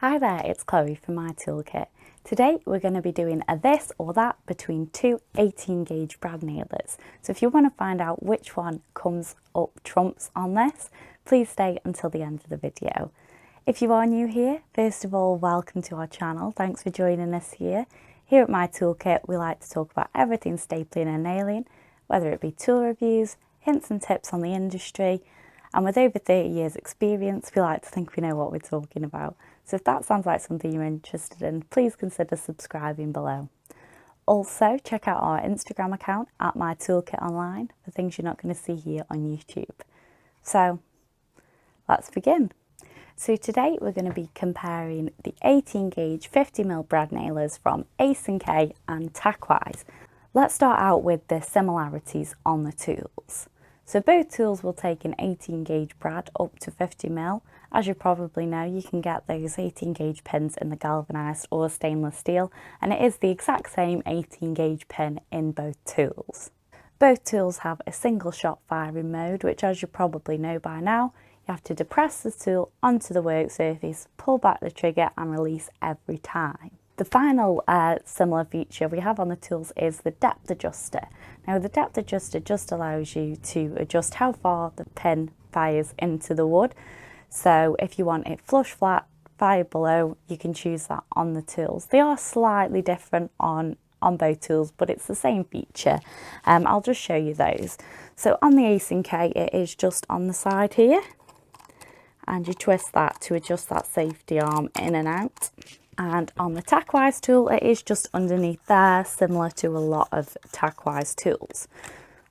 Hi there, it's Chloe from MyToolkit. Today we're going to be doing a this or that between two 18 gauge brad nailers. So if you want to find out which one comes up trumps on this, please stay until the end of the video. If you are new here, first of all, welcome to our channel. Thanks for joining us here. Here at MyToolkit, we like to talk about everything stapling and nailing, whether it be tool reviews, hints and tips on the industry, and with over 30 years experience, we like to think we know what we're talking about. So if that sounds like something you're interested in, please consider subscribing below. Also, check out our Instagram account at MyToolkitOnline for things you're not going to see here on YouTube. So let's begin. So today we're going to be comparing the 18 gauge 50mm brad nailers from Ace K and Tacwise. Let's start out with the similarities on the tools. So both tools will take an 18 gauge brad up to 50mm. As you probably know, you can get those 18 gauge pins in the galvanised or stainless steel, and it is the exact same 18 gauge pin in both tools. Both tools have a single shot firing mode, which, as you probably know by now, you have to depress the tool onto the work surface, pull back the trigger and release every time. The final similar feature we have on the tools is the depth adjuster. Now the depth adjuster just allows you to adjust how far the pin fires into the wood. So if you want it flush flat, fired below, you can choose that on the tools. They are slightly different on both tools, but it's the same feature. I'll just show you those. So on the Ace K, it is just on the side here, and you twist that to adjust that safety arm in and out. And on the Tacwise tool, it is just underneath there, similar to a lot of Tacwise tools.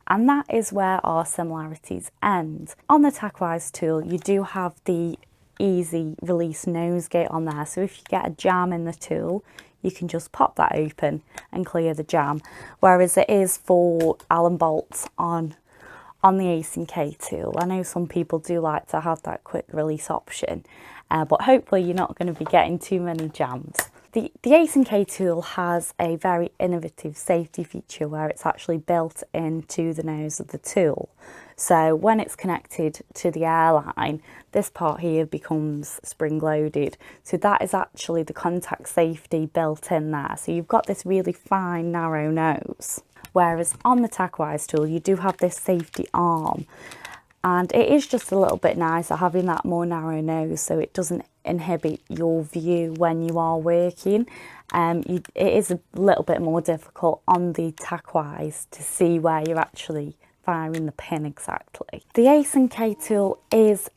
And that is where our similarities end. On the Tacwise tool, you do have the easy release nose gate on there. So if you get a jam in the tool, you can just pop that open and clear the jam. Whereas it is for Allen bolts on the Ace K tool. I know some people do like to have that quick release option, but hopefully you're not going to be getting too many jams. The Ace K tool has a very innovative safety feature where it's actually built into the nose of the tool. So when it's connected to the airline, this part here becomes spring loaded. So that is actually the contact safety built in there. So you've got this really fine, narrow nose. Whereas on the Tacwise tool, you do have this safety arm. And it is just a little bit nicer having that more narrow nose, so it doesn't inhibit your view when you are working. It is a little bit more difficult on the Tacwise to see where you're actually firing the pin exactly. The Ace K tool is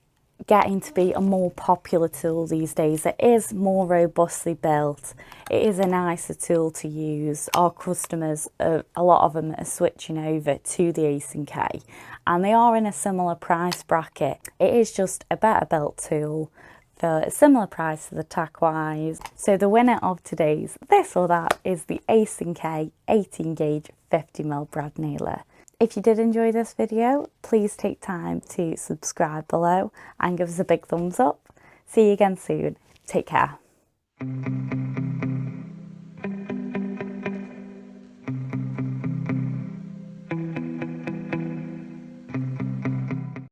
getting to be a more popular tool these days. It is more robustly built. It is a nicer tool to use. Our customers, a lot of them are switching over to the Ace K, and they are in a similar price bracket. It is just a better built tool for a similar price to the Tacwise. So the winner of today's this or that is the Ace K 18 gauge 50mm brad nailer. If you did enjoy this video, please take time to subscribe below and give us a big thumbs up. See you again soon. Take care.